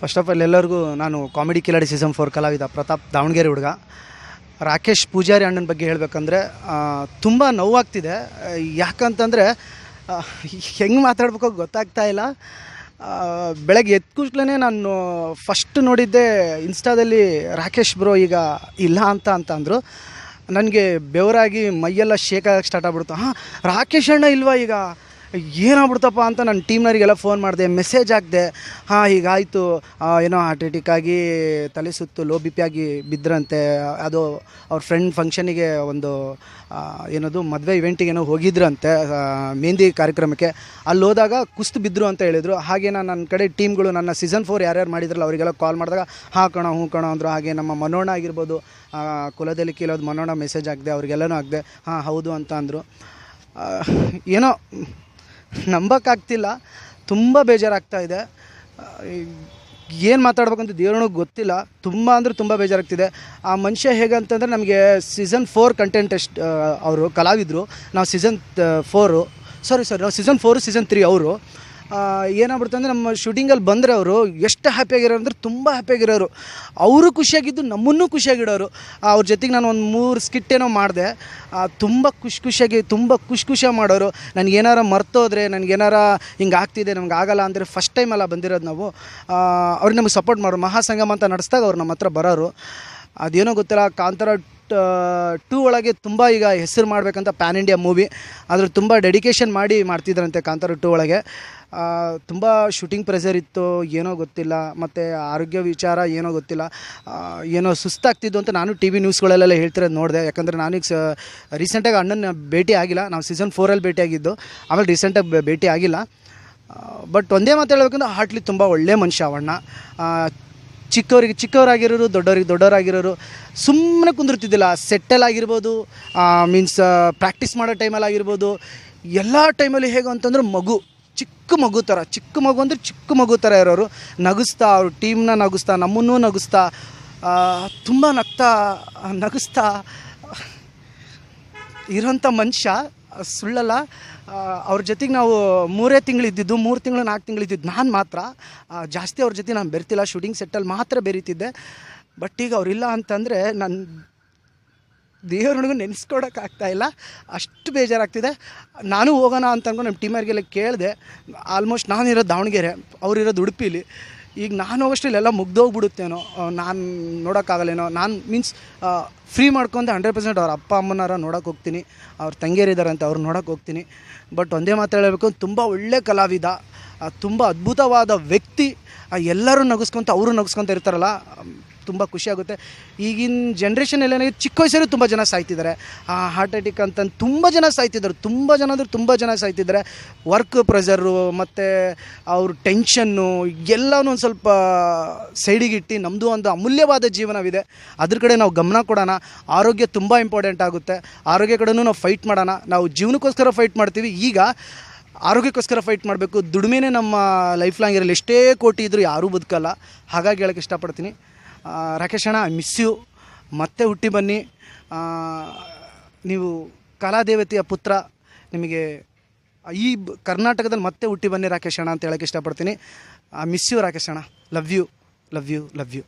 First of all ಎಲ್ಲರಿಗೂ ನಾನು comedy Kiladi season 4 ಕಲಾವಿದ ಪ್ರತಾಪ್ ದಾವಣಗೆರೆ ಹುಡುಗ. ರಾಕೇಶ್ ಪೂಜಾರಿ ಅಣ್ಣನ ಬಗ್ಗೆ ಹೇಳಬೇಕಂದ್ರೆ ತುಂಬ ನೋವಾಗ್ತಿದೆ. ಯಾಕಂತಂದರೆ ಹೆಂಗೆ ಮಾತಾಡ್ಬೇಕೋ ಗೊತ್ತಾಗ್ತಾ ಇಲ್ಲ. ಬೆಳಗ್ಗೆ ಎದ್ದ ಕೂಡಲೇ ನಾನು ಫಸ್ಟ್ ನೋಡಿದ್ದೆ ಇನ್ಸ್ಟಾದಲ್ಲಿ ರಾಕೇಶ್ ಬ್ರೋ ಈಗ ಇಲ್ಲ ಅಂತ ಅಂದರು. ನನಗೆ ಬೆವರಾಗಿ ಮೈಯೆಲ್ಲ ಶೇಕ್ ಆಗಕ್ಕೆ ಸ್ಟಾರ್ಟ್ ಆಗ್ಬಿಡ್ತು. ರಾಕೇಶ್ ಅಣ್ಣ ಇಲ್ವಾ ಈಗ, ಏನಾಗ್ಬಿಡ್ತಪ್ಪ ಅಂತ ನನ್ನ ಟೀಮ್ನವರಿಗೆಲ್ಲ ಫೋನ್ ಮಾಡಿದೆ, ಮೆಸೇಜ್ ಹಾಕಿದೆ. ಹೀಗಾಯಿತು, ಏನೋ ಹಾರ್ಟ್ ಅಟ್ಯಾಕ್ ಆಗಿ ತಲೆ ಸುತ್ತು ಲೋ ಬಿ ಪಿ ಆಗಿ ಬಿದ್ದರಂತೆ. ಅದು ಅವ್ರ ಫ್ರೆಂಡ್ ಫಂಕ್ಷನಿಗೆ ಒಂದು ಏನದು ಮದುವೆ ಇವೆಂಟಿಗೇನೋ ಹೋಗಿದ್ರಂತೆ, ಮೆಹಂದಿ ಕಾರ್ಯಕ್ರಮಕ್ಕೆ. ಅಲ್ಲಿ ಹೋದಾಗ ಕುಸ್ತು ಬಿದ್ದರು ಅಂತ ಹೇಳಿದರು. ಹಾಗೆ ನನ್ನ ಕಡೆ ಟೀಮ್ಗಳು ನನ್ನ ಸೀಸನ್ 4 ಯಾರ್ಯಾರು ಮಾಡಿದ್ರಲ್ಲ ಅವರಿಗೆಲ್ಲ ಕಾಲ್ ಮಾಡಿದಾಗ ಕಣೋ ಹ್ಞೂ ಕಣೋ ಅಂದರು. ಹಾಗೆ ನಮ್ಮ ಮನೋಣ ಆಗಿರ್ಬೋದು, ಕುಲದಲ್ಲಿ ಕೀಳೋದು ಮನೋಣ ಮೆಸೇಜ್ ಹಾಕಿದೆ, ಅವ್ರಿಗೆಲ್ಲನೂ ಹಾಕಿದೆ. ಹೌದು ಅಂತ ಅಂದರು. ಏನೋ ನಂಬೋಕ್ಕಾಗ್ತಿಲ್ಲ, ತುಂಬ ಬೇಜಾರಾಗ್ತಾಯಿದೆ. ಏನು ಮಾತಾಡ್ಬೇಕಂತ ದೇವ್ರನಿಗೆ ಗೊತ್ತಿಲ್ಲ. ತುಂಬ ಅಂದರೆ ತುಂಬ ಬೇಜಾರಾಗ್ತಿದೆ. ಆ ಮನುಷ್ಯ ಹೇಗಂತಂದರೆ ನಮಗೆ ಸೀಸನ್ 4 ಕಂಟೆಂಟೆಸ್ಟ್ ಅವರು ಕಲಾವಿದರು. ನಾವು ಸೀಸನ್ 4 ನಾವು ಸೀಸನ್ 4 ಸೀಸನ್ 3 ಅವರು. ಏನಾಗ್ಬಿಡ್ತಂದ್ರೆ ನಮ್ಮ ಶೂಟಿಂಗಲ್ಲಿ ಬಂದರೆ ಅವರು ಎಷ್ಟು ಹ್ಯಾಪಿಯಾಗಿರೋರು ಅಂದರೆ ತುಂಬ ಹ್ಯಾಪಿಯಾಗಿರೋರು. ಅವರು ಖುಷಿಯಾಗಿದ್ದು ನಮ್ಮನ್ನೂ ಖುಷಿಯಾಗಿಡೋರು. ಅವ್ರ ಜೊತೆಗೆ ನಾನು ಒಂದು 3 ಸ್ಕಿಟ್ ಏನೋ ಮಾಡಿದೆ. ತುಂಬ ಖುಷಿಯಾಗಿ ತುಂಬ ಖುಷಿಯಾಗಿ ಮಾಡೋರು. ನನಗೇನಾರ ಮರ್ತೋದ್ರೆ, ನನಗೇನಾರ ಹಿಂಗೆ ಆಗ್ತಿದೆ, ನಮ್ಗೆ ಆಗಲ್ಲ ಅಂದರೆ ಫಸ್ಟ್ ಟೈಮೆಲ್ಲ ಬಂದಿರೋದು ನಾವು. ಅವ್ರಿಗೆ ನಮಗೆ ಸಪೋರ್ಟ್ ಮಾಡೋರು. ಮಹಾಸಂಗಮ ಅಂತ ನಡೆಸ್ದಾಗ ಅವ್ರು ನಮ್ಮ ಹತ್ರ ಬರೋರು. ಅದೇನೋ ಗೊತ್ತಿಲ್ಲ, ಕಾಂತಾರ 2 ಒಳಗೆ ತುಂಬ ಈಗ ಹೆಸರು ಮಾಡಬೇಕಂತ ಪ್ಯಾನ್ ಇಂಡಿಯಾ ಮೂವಿ, ಅದ್ರ ತುಂಬ ಡೆಡಿಕೇಶನ್ ಮಾಡಿ ಮಾಡ್ತಿದ್ರಂತೆ ಕಾಂತಾರ 2 ಒಳಗೆ. ತುಂಬ ಶೂಟಿಂಗ್ ಪ್ರೆಷರ್ ಇತ್ತು, ಏನೋ ಗೊತ್ತಿಲ್ಲ. ಮತ್ತು ಆರೋಗ್ಯ ವಿಚಾರ ಏನೋ ಗೊತ್ತಿಲ್ಲ, ಏನೋ ಸುಸ್ತಾಗ್ತಿದ್ದು ಅಂತ ನಾನು ಟಿ ವಿ ನ್ಯೂಸ್ಗಳಲ್ಲೆಲ್ಲ ಹೇಳ್ತಿರೋದು ನೋಡಿದೆ. ಯಾಕಂದರೆ ನಾನೀಗ ರೀಸೆಂಟಾಗಿ ಅಣ್ಣನ ಭೇಟಿ ಆಗಿಲ್ಲ. ನಾವು ಸೀಸನ್ 4 ಭೇಟಿಯಾಗಿದ್ದು, ಆಮೇಲೆ ರೀಸೆಂಟಾಗಿ ಭೇಟಿ ಆಗಿಲ್ಲ. ಬಟ್ ಒಂದೇ ಮಾತು ಹೇಳ್ಬೇಕಂದ್ರೆ ಹಾರ್ಟ್ಲಿ ತುಂಬ ಒಳ್ಳೆ ಮನುಷ್ಯ ಅವಣ್ಣ. ಚಿಕ್ಕವರಾಗಿರೋರು, ದೊಡ್ಡವರಾಗಿರೋರು ಸುಮ್ಮನೆ ಕುಂದಿರ್ತಿದ್ದಿಲ್ಲ. ಸೆಟ್ಟಲ್ಲಾಗಿರ್ಬೋದು, ಮೀನ್ಸ್ ಪ್ರಾಕ್ಟೀಸ್ ಮಾಡೋ ಟೈಮಲ್ಲಾಗಿರ್ಬೋದು, ಎಲ್ಲ ಟೈಮಲ್ಲಿ ಹೇಗೆ ಅಂತಂದ್ರೆ ಚಿಕ್ಕ ಮಗು ಥರ ಅಂದರೆ ಚಿಕ್ಕ ಮಗು ಥರ ಇರೋರು. ನಗಿಸ್ತಾ, ಅವ್ರ ಟೀಮ್ನ ನಗಿಸ್ತಾ, ನಮ್ಮನ್ನೂ ನಗಿಸ್ತಾ, ತುಂಬ ನಗಿಸ್ತಾ ಇರೋಂಥ ಮನುಷ್ಯ, ಸುಳ್ಳಲ್ಲ. ಅವ್ರ ಜೊತೆಗೆ ನಾವು 3 ತಿಂಗಳು 4 ತಿಂಗಳು ಇದ್ದಿದ್ದು. ನಾನು ಮಾತ್ರ ಜಾಸ್ತಿ ಅವ್ರ ಜೊತೆ ನಾನು ಬೆರ್ತಿಲ್ಲ, ಶೂಟಿಂಗ್ ಸೆಟ್ಟಲ್ಲಿ ಮಾತ್ರ ಬೆರೀತಿದ್ದೆ. ಬಟ್ ಈಗ ಅವರಿಲ್ಲ ಅಂತಂದರೆ ನನ್ನ ದೇವ್ರನಿಗೂ ನೆನೆಸ್ಕೊಡೋಕ್ಕಾಗ್ತಾಯಿಲ್ಲ, ಅಷ್ಟು ಬೇಜಾರಾಗ್ತಿದೆ. ನಾನು ಹೋಗೋಣ ಅಂತ ಅಂದ್ಕೊಂಡು ನಮ್ಮ ಟೀಮವ್ರಿಗೆಲ್ಲ ಕೇಳಿದೆ. ಆಲ್ಮೋಸ್ಟ್ ನಾನಿರೋದು ದಾವಣಗೆರೆ, ಅವರಿರೋದು ಉಡುಪಿಲಿ. ಈಗ ನಾನು ಹೋಗೋಷ್ಟರಲ್ಲೆಲ್ಲ ಮುಗ್ದೋಗ್ಬಿಡುತ್ತೇನೋ, ನಾನು ನೋಡೋಕ್ಕಾಗಲ್ಲೇನೋ. ನಾನು ಮೀನ್ಸ್ ಫ್ರೀ ಮಾಡ್ಕೊಂಡು 100% ಅವ್ರ ಅಪ್ಪ ಅಮ್ಮನಾರ ನೋಡೋಕೆ ಹೋಗ್ತೀನಿ. ಅವ್ರ ತಂಗಿಯರಿದ್ದಾರೆ ಅಂತ ಅವ್ರು ನೋಡೋಕೆ ಹೋಗ್ತೀನಿ. ಬಟ್ ಒಂದೇ ಮಾತು ಹೇಳಬೇಕು, ತುಂಬ ಒಳ್ಳೆ ಕಲಾವಿದ, ತುಂಬ ಅದ್ಭುತವಾದ ವ್ಯಕ್ತಿ. ಎಲ್ಲರೂ ನಗಿಸ್ಕೊತ ಅವರು ನಗಿಸ್ಕೊತ ಇರ್ತಾರಲ್ಲ, ತುಂಬ ಖುಷಿಯಾಗುತ್ತೆ. ಈಗಿನ ಜನ್ರೇಷನ್ ಎಲ್ಲ ಚಿಕ್ಕ ವಯಸ್ಸಲ್ಲಿ ತುಂಬ ಜನ ಸಾಯ್ತಿದ್ದಾರೆ. ಹಾರ್ಟ್ ಅಟ್ಯಾಕ್ ಅಂತಂದು ತುಂಬ ಜನ ಸಾಯ್ತಿದ್ದಾರೆ. ತುಂಬ ಜನ ಸಾಯ್ತಿದ್ದಾರೆ. ವರ್ಕ್ ಪ್ರೆಷರು ಮತ್ತು ಅವ್ರ ಟೆನ್ಷನ್ನು ಎಲ್ಲನೂ ಒಂದು ಸ್ವಲ್ಪ ಸೈಡಿಗಿಟ್ಟು ನಮ್ಮದು ಒಂದು ಅಮೂಲ್ಯವಾದ ಜೀವನವಿದೆ, ಅದ್ರ ಕಡೆ ನಾವು ಗಮನ ಕೊಡೋಣ. ಆರೋಗ್ಯ ತುಂಬ ಇಂಪಾರ್ಟೆಂಟ್ ಆಗುತ್ತೆ. ಆರೋಗ್ಯ ಕಡೆನೂ ನಾವು ಫೈಟ್ ಮಾಡೋಣ. ನಾವು ಜೀವನಕ್ಕೋಸ್ಕರ ಫೈಟ್ ಮಾಡ್ತೀವಿ, ಈಗ ಆರೋಗ್ಯಕ್ಕೋಸ್ಕರ ಫೈಟ್ ಮಾಡಬೇಕು. ದುಡಿಮೆನೇ ನಮ್ಮ ಲೈಫ್ ಲಾಂಗ್ ಇರಲಿ, ಎಷ್ಟೇ ಕೋಟಿ ಇದ್ದರೂ ಯಾರೂ ಬದುಕಲ್ಲ. ಹಾಗಾಗಿ ಹೇಳೋಕ್ಕೆ ಇಷ್ಟಪಡ್ತೀನಿ. ರಾಕೇಶ್ ಅಣ್ಣ, ಐ ಮಿಸ್ ಯು. ಮತ್ತೆ ಹುಟ್ಟಿ ಬನ್ನಿ. ನೀವು ಕಲಾದೇವತೆಯ ಪುತ್ರ. ನಿಮಗೆ ಈ ಕರ್ನಾಟಕದಲ್ಲಿ ಮತ್ತೆ ಹುಟ್ಟಿ ಬನ್ನಿ ರಾಕೇಶ್ ಅಣ್ಣ ಅಂತ ಹೇಳೋಕ್ಕೆ ಇಷ್ಟಪಡ್ತೀನಿ. ಐ ಮಿಸ್ ಯು ರಾಕೇಶ್ ಅಣ್ಣ. Love you.